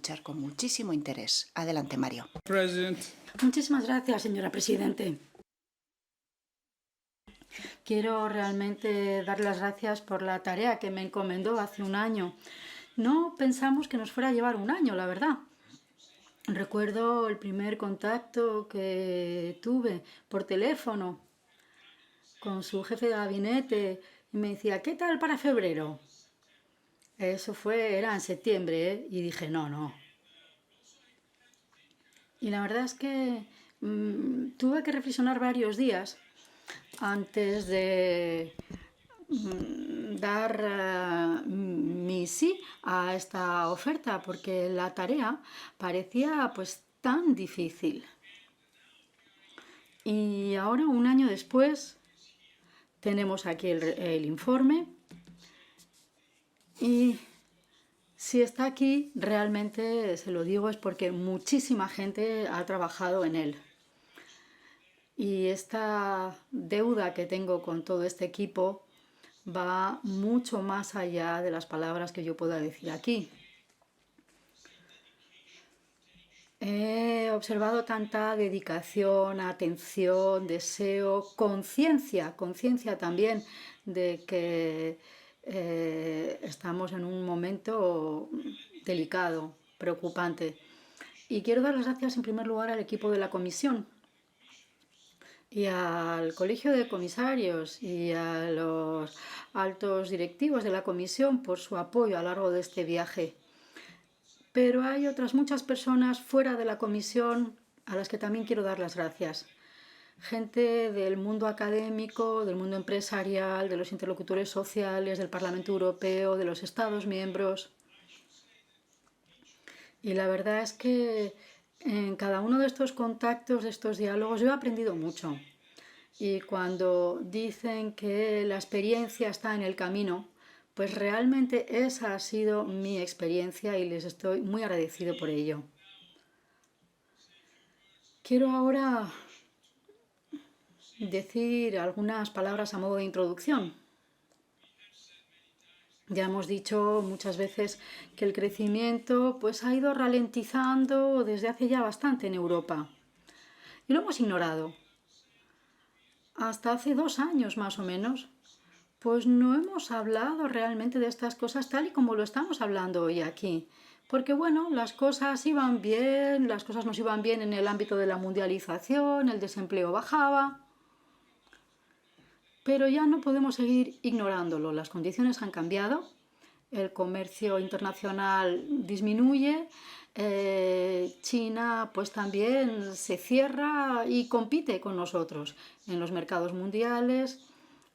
escuchar con muchísimo interés. Adelante, Mario. Muchísimas gracias, señora Presidente. Quiero realmente dar las gracias por la tarea que me encomendó hace un año. No pensamos que nos fuera a llevar un año, la verdad. Recuerdo el primer contacto que tuve por teléfono con su jefe de gabinete y me decía, ¿qué tal para febrero? Eso era en septiembre, ¿eh? Y dije, no. Y la verdad es que tuve que reflexionar varios días antes de dar mi sí a esta oferta, porque la tarea parecía pues tan difícil. Y ahora, un año después, tenemos aquí el informe y si está aquí, realmente, se lo digo, es porque muchísima gente ha trabajado en él. Y esta deuda que tengo con todo este equipo va mucho más allá de las palabras que yo pueda decir aquí. He observado tanta dedicación, atención, deseo, conciencia también de que estamos en un momento delicado, preocupante. Y quiero dar las gracias en primer lugar al equipo de la Comisión y al Colegio de Comisarios y a los altos directivos de la Comisión por su apoyo a lo largo de este viaje. Pero hay otras muchas personas fuera de la Comisión a las que también quiero dar las gracias. Gente del mundo académico, del mundo empresarial, de los interlocutores sociales, del Parlamento Europeo, de los Estados miembros. Y la verdad es que en cada uno de estos contactos, de estos diálogos, yo he aprendido mucho. Y cuando dicen que la experiencia está en el camino, pues realmente esa ha sido mi experiencia y les estoy muy agradecido por ello. Quiero ahora decir algunas palabras a modo de introducción. Ya hemos dicho muchas veces que el crecimiento pues, ha ido ralentizando desde hace ya bastante en Europa. Y lo hemos ignorado. Hasta hace 2 años más o menos, pues no hemos hablado realmente de estas cosas tal y como lo estamos hablando hoy aquí. Porque bueno, las cosas iban bien, las cosas nos iban bien en el ámbito de la mundialización, el desempleo bajaba. Pero ya no podemos seguir ignorándolo. Las condiciones han cambiado, el comercio internacional disminuye, China pues también se cierra y compite con nosotros en los mercados mundiales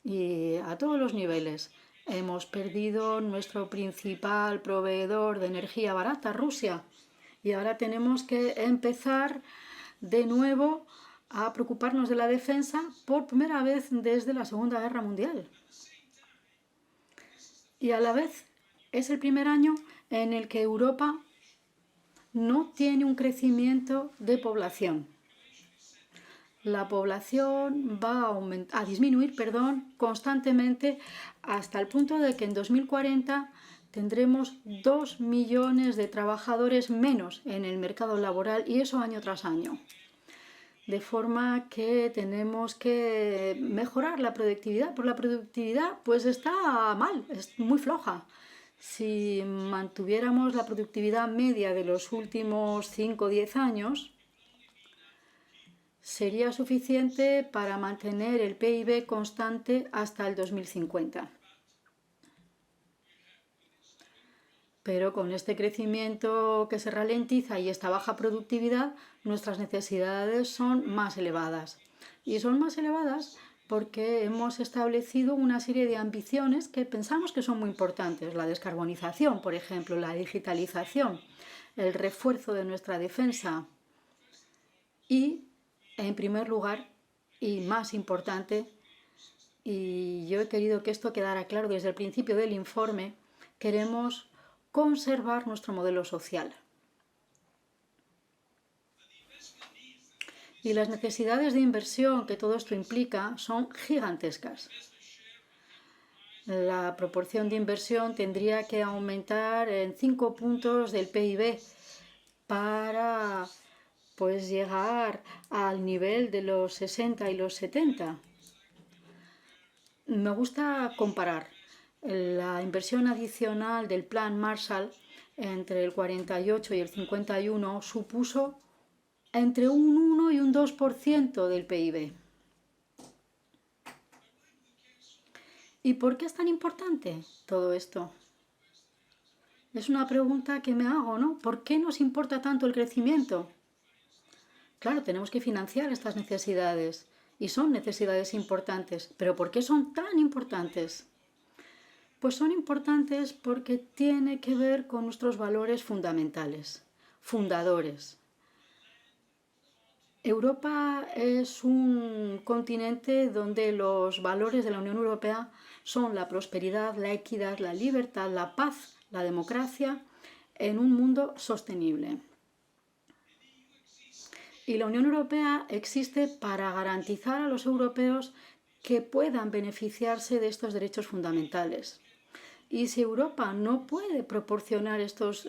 y a todos los niveles. Hemos perdido nuestro principal proveedor de energía barata, Rusia, y ahora tenemos que empezar de nuevo a preocuparnos de la defensa por primera vez desde la Segunda Guerra Mundial. Y a la vez es el primer año en el que Europa no tiene un crecimiento de población. La población va a disminuir constantemente hasta el punto de que en 2040 tendremos 2 millones de trabajadores menos en el mercado laboral y eso año tras año. De forma que tenemos que mejorar la productividad. Pues la productividad pues está mal, es muy floja. Si mantuviéramos la productividad media de los últimos 5 o 10 años, sería suficiente para mantener el PIB constante hasta el 2050. Pero con este crecimiento que se ralentiza y esta baja productividad, nuestras necesidades son más elevadas. Y son más elevadas porque hemos establecido una serie de ambiciones que pensamos que son muy importantes. La descarbonización, por ejemplo, la digitalización, el refuerzo de nuestra defensa y, en primer lugar, y más importante, y yo he querido que esto quedara claro desde el principio del informe, queremos conservar nuestro modelo social. Y las necesidades de inversión que todo esto implica son gigantescas. La proporción de inversión tendría que aumentar en 5 puntos del PIB para pues llegar al nivel de los 60 y los 70. Me gusta comparar la inversión adicional del Plan Marshall entre el 48 y el 51 supuso entre un 1 y un 2% del PIB. ¿Y por qué es tan importante todo esto? Es una pregunta que me hago, ¿no? ¿Por qué nos importa tanto el crecimiento? Claro, tenemos que financiar estas necesidades y son necesidades importantes. ¿Pero por qué son tan importantes? Pues son importantes porque tiene que ver con nuestros valores fundamentales, fundadores. Europa es un continente donde los valores de la Unión Europea son la prosperidad, la equidad, la libertad, la paz, la democracia en un mundo sostenible. Y la Unión Europea existe para garantizar a los europeos que puedan beneficiarse de estos derechos fundamentales. Y si Europa no puede proporcionar estos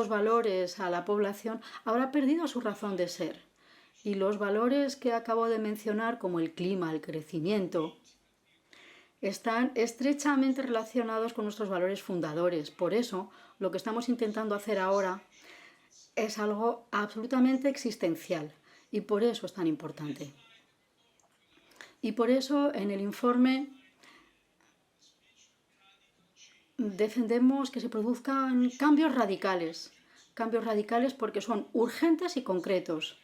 valores a la población, habrá perdido su razón de ser. Y los valores que acabo de mencionar, como el clima, el crecimiento, están estrechamente relacionados con nuestros valores fundadores. Por eso, lo que estamos intentando hacer ahora es algo absolutamente existencial y por eso es tan importante. Y por eso en el informe defendemos que se produzcan cambios radicales porque son urgentes y concretos.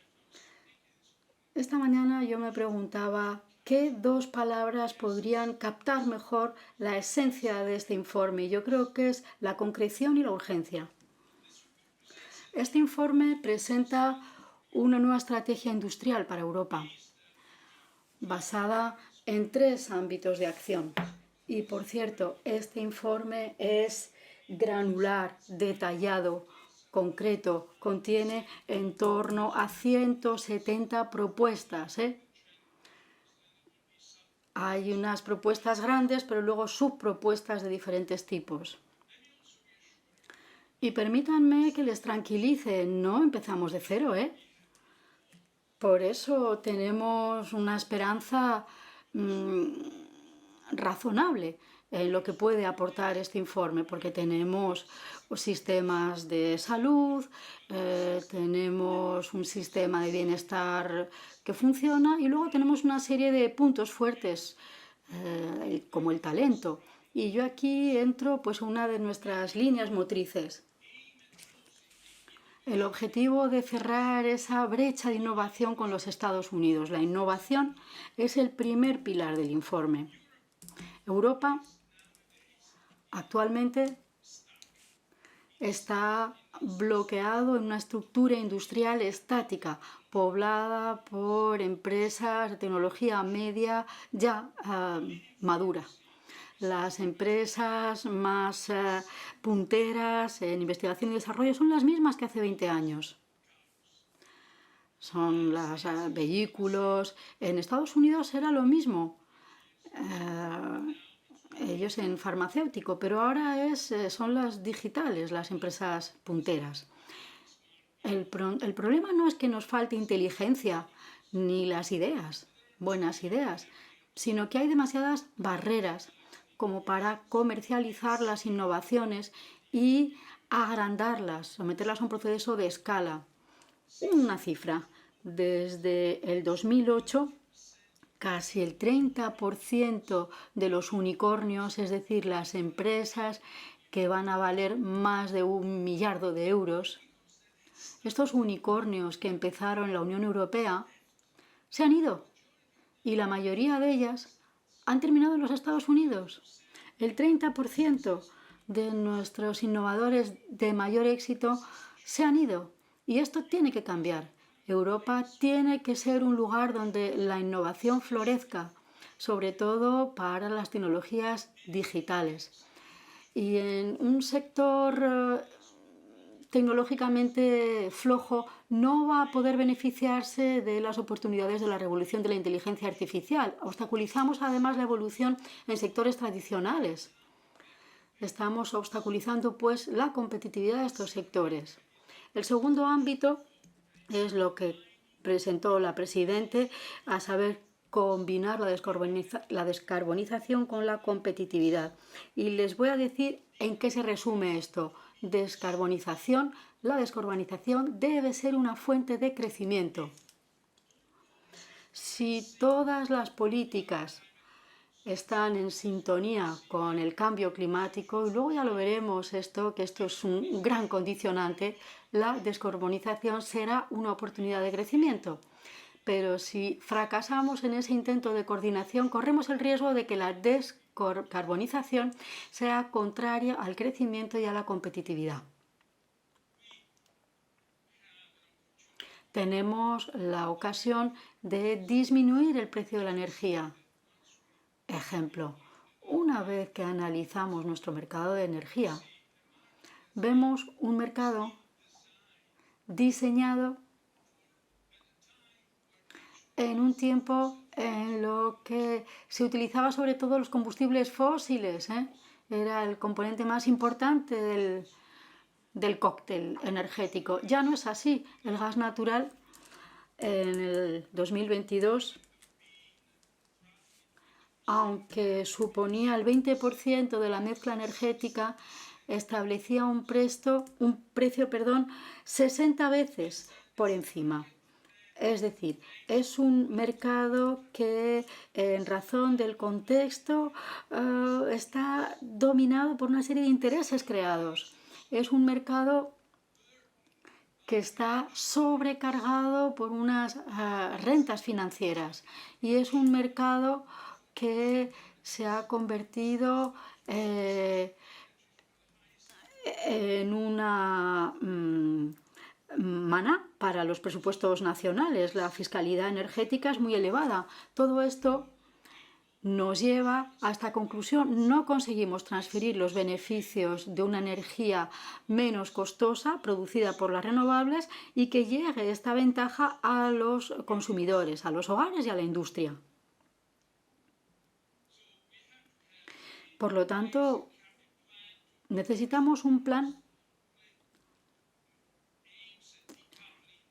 Esta mañana yo me preguntaba qué dos palabras podrían captar mejor la esencia de este informe. Yo creo que es la concreción y la urgencia. Este informe presenta una nueva estrategia industrial para Europa, basada en 3 ámbitos de acción. Y por cierto, este informe es granular, detallado, concreto, contiene en torno a 170 propuestas. Hay unas propuestas grandes, pero luego subpropuestas de diferentes tipos. Y permítanme que les tranquilice, no empezamos de cero, Por eso tenemos una esperanza razonable en lo que puede aportar este informe, porque tenemos sistemas de salud, tenemos un sistema de bienestar que funciona y luego tenemos una serie de puntos fuertes como el talento. Y yo aquí entro pues una de nuestras líneas motrices. El objetivo de cerrar esa brecha de innovación con los Estados Unidos. La innovación es el primer pilar del informe. Europa actualmente está bloqueado en una estructura industrial estática, poblada por empresas de tecnología media ya madura. Las empresas más punteras en investigación y desarrollo son las mismas que hace 20 años. Son los vehículos. En Estados Unidos era lo mismo. Ellos en farmacéutico, pero ahora son las digitales, las empresas punteras. El problema no es que nos falte inteligencia ni las ideas, buenas ideas, sino que hay demasiadas barreras como para comercializar las innovaciones y agrandarlas, someterlas a un proceso de escala. Una cifra, desde el 2008, casi el 30% de los unicornios, es decir, las empresas que van a valer más de 1 millardo de euros, estos unicornios que empezaron en la Unión Europea se han ido y la mayoría de ellas han terminado en los Estados Unidos. El 30% de nuestros innovadores de mayor éxito se han ido y esto tiene que cambiar. Europa tiene que ser un lugar donde la innovación florezca, sobre todo para las tecnologías digitales. Y en un sector tecnológicamente flojo no va a poder beneficiarse de las oportunidades de la revolución de la inteligencia artificial. Obstaculizamos además la evolución en sectores tradicionales. Estamos obstaculizando pues la competitividad de estos sectores. El segundo ámbito es lo que presentó la Presidente, a saber, combinar la descarbonización con la competitividad. Y les voy a decir en qué se resume esto. Descarbonización. La descarbonización debe ser una fuente de crecimiento. Si todas las políticas están en sintonía con el cambio climático, y luego ya lo veremos que esto es un gran condicionante, la descarbonización será una oportunidad de crecimiento. Pero si fracasamos en ese intento de coordinación, corremos el riesgo de que la descarbonización sea contraria al crecimiento y a la competitividad. Tenemos la ocasión de disminuir el precio de la energía. Ejemplo, una vez que analizamos nuestro mercado de energía, vemos un mercado diseñado en un tiempo en lo que se utilizaba sobre todo los combustibles fósiles. Era el componente más importante del cóctel energético. Ya no es así. El gas natural en el 2022, aunque suponía el 20% de la mezcla energética, establecía un precio 60 veces por encima. Es decir, es un mercado que, en razón del contexto, está dominado por una serie de intereses creados. Es un mercado que está sobrecargado por unas rentas financieras, y es un mercado que se ha convertido en una maná para los presupuestos nacionales. La fiscalidad energética es muy elevada. Todo esto nos lleva a esta conclusión. No conseguimos transferir los beneficios de una energía menos costosa producida por las renovables y que llegue esta ventaja a los consumidores, a los hogares y a la industria. Por lo tanto, necesitamos un plan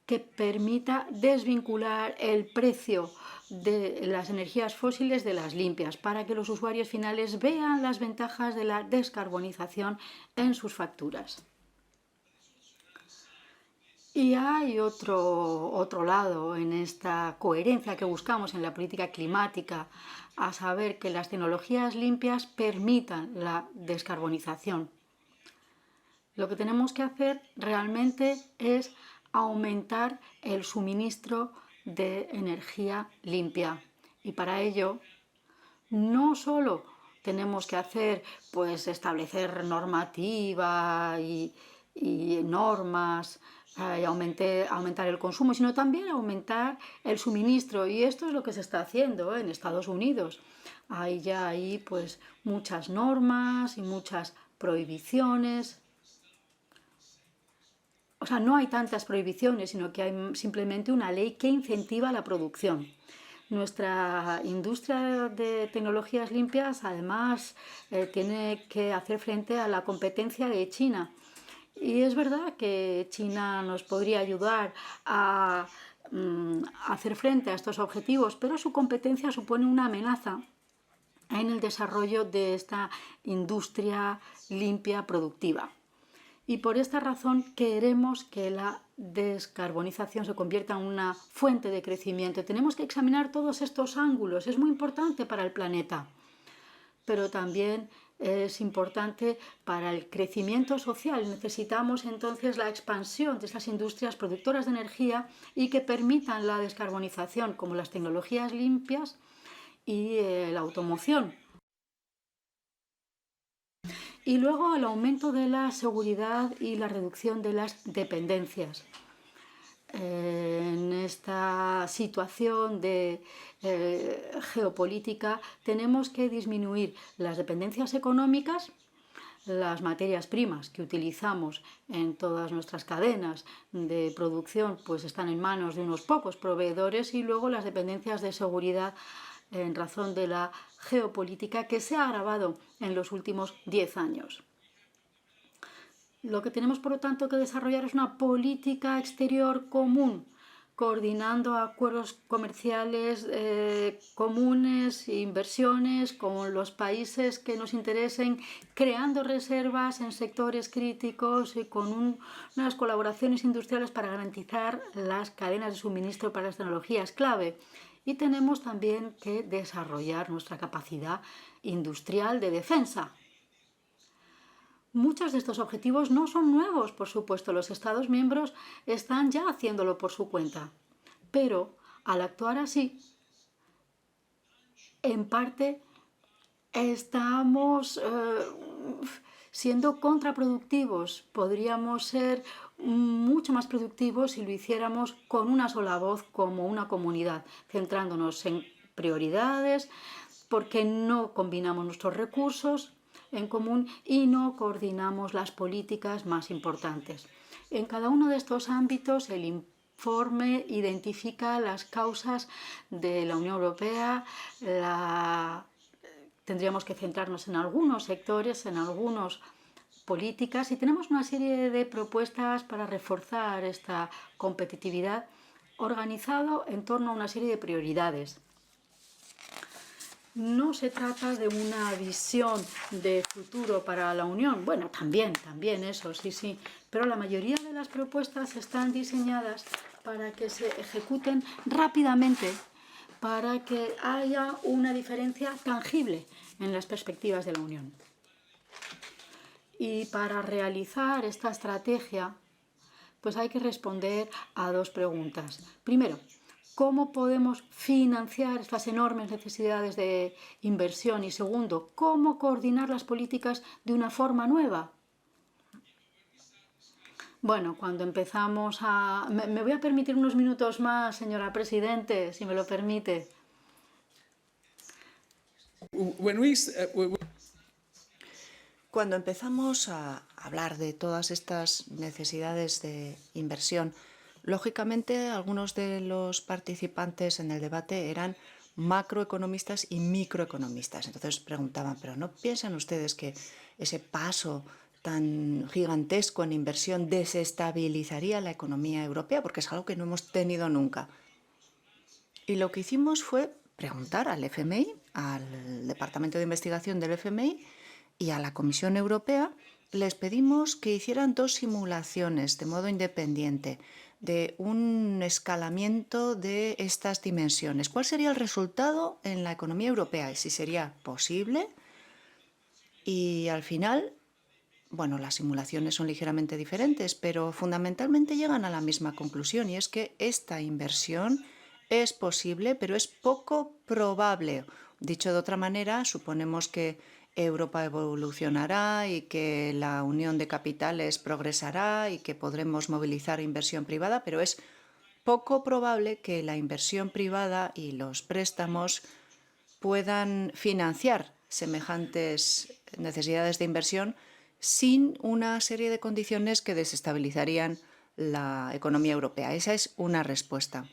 que permita desvincular el precio de las energías fósiles de las limpias, para que los usuarios finales vean las ventajas de la descarbonización en sus facturas. Y hay otro lado en esta coherencia que buscamos en la política climática, a saber que las tecnologías limpias permitan la descarbonización. Lo que tenemos que hacer realmente es aumentar el suministro de energía limpia. Y para ello, no solo tenemos que establecer normativa y normas y aumentar el consumo, sino también aumentar el suministro. Y esto es lo que se está haciendo en Estados Unidos. Hay ya ahí muchas normas y muchas prohibiciones. O sea, no hay tantas prohibiciones, sino que hay simplemente una ley que incentiva la producción. Nuestra industria de tecnologías limpias, además, tiene que hacer frente a la competencia de China. Y es verdad que China nos podría ayudar a hacer frente a estos objetivos, pero su competencia supone una amenaza en el desarrollo de esta industria limpia productiva. Y por esta razón queremos que la descarbonización se convierta en una fuente de crecimiento. Tenemos que examinar todos estos ángulos. Es muy importante para el planeta, pero también es importante para el crecimiento social. Necesitamos entonces la expansión de estas industrias productoras de energía y que permitan la descarbonización, como las tecnologías limpias y la automoción. Y luego el aumento de la seguridad y la reducción de las dependencias. En esta situación de geopolítica tenemos que disminuir las dependencias económicas. Las materias primas que utilizamos en todas nuestras cadenas de producción están en manos de unos pocos proveedores, y luego las dependencias de seguridad en razón de la geopolítica que se ha agravado en los últimos 10 años. Lo que tenemos, por lo tanto, que desarrollar es una política exterior común, coordinando acuerdos comerciales comunes, inversiones con los países que nos interesen, creando reservas en sectores críticos y con unas colaboraciones industriales para garantizar las cadenas de suministro para las tecnologías clave. Y tenemos también que desarrollar nuestra capacidad industrial de defensa. Muchos de estos objetivos no son nuevos, por supuesto, los Estados miembros están ya haciéndolo por su cuenta. Pero al actuar así, en parte estamos siendo contraproductivos. Podríamos ser mucho más productivos si lo hiciéramos con una sola voz como una comunidad, centrándonos en prioridades, porque no combinamos nuestros recursos en común y no coordinamos las políticas más importantes. En cada uno de estos ámbitos, el informe identifica las causas de la Unión Europea. Tendríamos que centrarnos en algunos sectores, en algunas políticas, y tenemos una serie de propuestas para reforzar esta competitividad organizado en torno a una serie de prioridades. No se trata de una visión de futuro para la Unión. Bueno, también eso, sí. Pero la mayoría de las propuestas están diseñadas para que se ejecuten rápidamente, para que haya una diferencia tangible en las perspectivas de la Unión. Y para realizar esta estrategia, pues hay que responder a dos preguntas. Primero, ¿cómo podemos financiar estas enormes necesidades de inversión? Y segundo, ¿cómo coordinar las políticas de una forma nueva? Bueno, cuando empezamos a... Me voy a permitir unos minutos más, señora Presidente, si me lo permite. Cuando empezamos a hablar de todas estas necesidades de inversión, lógicamente algunos de los participantes en el debate eran macroeconomistas y microeconomistas. Entonces preguntaban, ¿pero no piensan ustedes que ese paso tan gigantesco en inversión desestabilizaría la economía europea? Porque es algo que no hemos tenido nunca. Y lo que hicimos fue preguntar al FMI, al Departamento de Investigación del FMI y a la Comisión Europea. Les pedimos que hicieran dos simulaciones de modo independiente de un escalamiento de estas dimensiones. ¿Cuál sería el resultado en la economía europea y si sería posible? Y al final, bueno, las simulaciones son ligeramente diferentes, pero fundamentalmente llegan a la misma conclusión, y es que esta inversión es posible, pero es poco probable. Dicho de otra manera, suponemos que Europa evolucionará y que la unión de capitales progresará y que podremos movilizar inversión privada, pero es poco probable que la inversión privada y los préstamos puedan financiar semejantes necesidades de inversión sin una serie de condiciones que desestabilizarían la economía europea. Esa es una respuesta.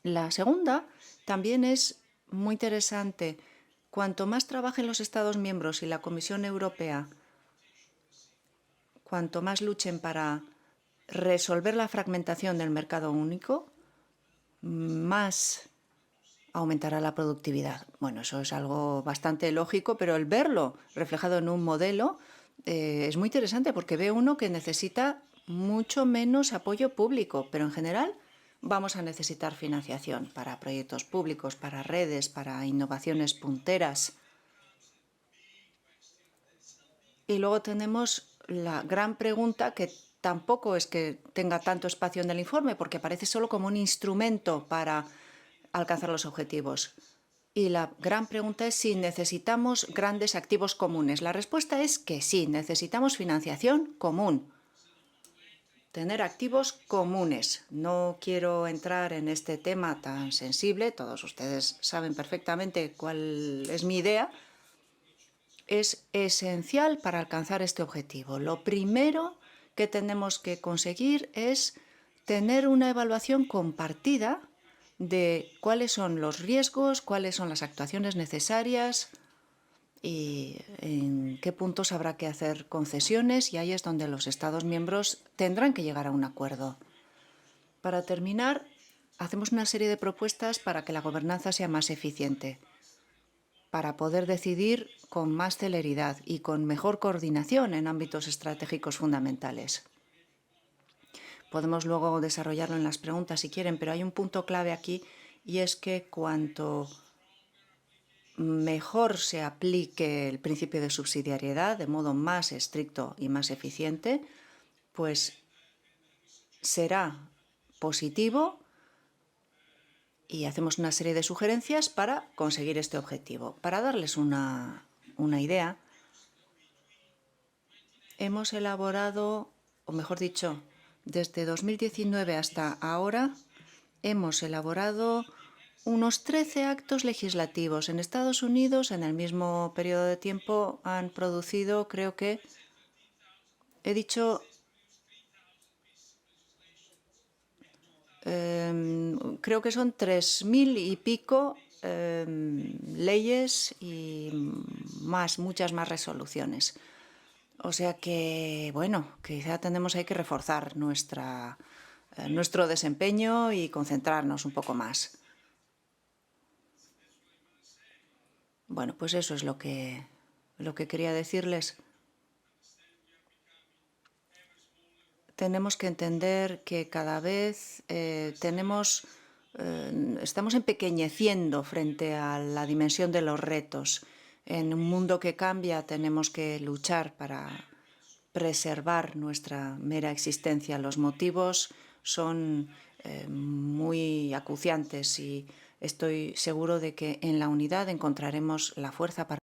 La segunda también es muy interesante. Cuanto más trabajen los Estados miembros y la Comisión Europea, cuanto más luchen para resolver la fragmentación del mercado único, más aumentará la productividad. Bueno, eso es algo bastante lógico, pero el verlo reflejado en un modelo es muy interesante porque ve uno que necesita mucho menos apoyo público, pero en general vamos a necesitar financiación para proyectos públicos, para redes, para innovaciones punteras. Y luego tenemos la gran pregunta, que tampoco es que tenga tanto espacio en el informe, porque aparece solo como un instrumento para alcanzar los objetivos. Y la gran pregunta es si necesitamos grandes activos comunes. La respuesta es que sí, necesitamos financiación común. Tener activos comunes. No quiero entrar en este tema tan sensible, todos ustedes saben perfectamente cuál es mi idea. Es esencial para alcanzar este objetivo. Lo primero que tenemos que conseguir es tener una evaluación compartida de cuáles son los riesgos, cuáles son las actuaciones necesarias y en qué puntos habrá que hacer concesiones, y ahí es donde los Estados miembros tendrán que llegar a un acuerdo. Para terminar, hacemos una serie de propuestas para que la gobernanza sea más eficiente, para poder decidir con más celeridad y con mejor coordinación en ámbitos estratégicos fundamentales. Podemos luego desarrollarlo en las preguntas si quieren, pero hay un punto clave aquí, y es que cuanto mejor se aplique el principio de subsidiariedad de modo más estricto y más eficiente, pues será positivo, y hacemos una serie de sugerencias para conseguir este objetivo. Para darles una idea, hemos elaborado, o mejor dicho, desde 2019 hasta ahora, hemos elaborado unos 13 actos legislativos. En Estados Unidos, en el mismo periodo de tiempo, han producido, creo que, he dicho, creo que son 3.000 y pico leyes y muchas más resoluciones. O sea que, bueno, quizá tenemos ahí que reforzar nuestro desempeño y concentrarnos un poco más. Bueno, pues eso es lo que quería decirles. Tenemos que entender que cada vez estamos empequeñeciendo frente a la dimensión de los retos. En un mundo que cambia, tenemos que luchar para preservar nuestra mera existencia. Los motivos son muy acuciantes, y estoy seguro de que en la unidad encontraremos la fuerza para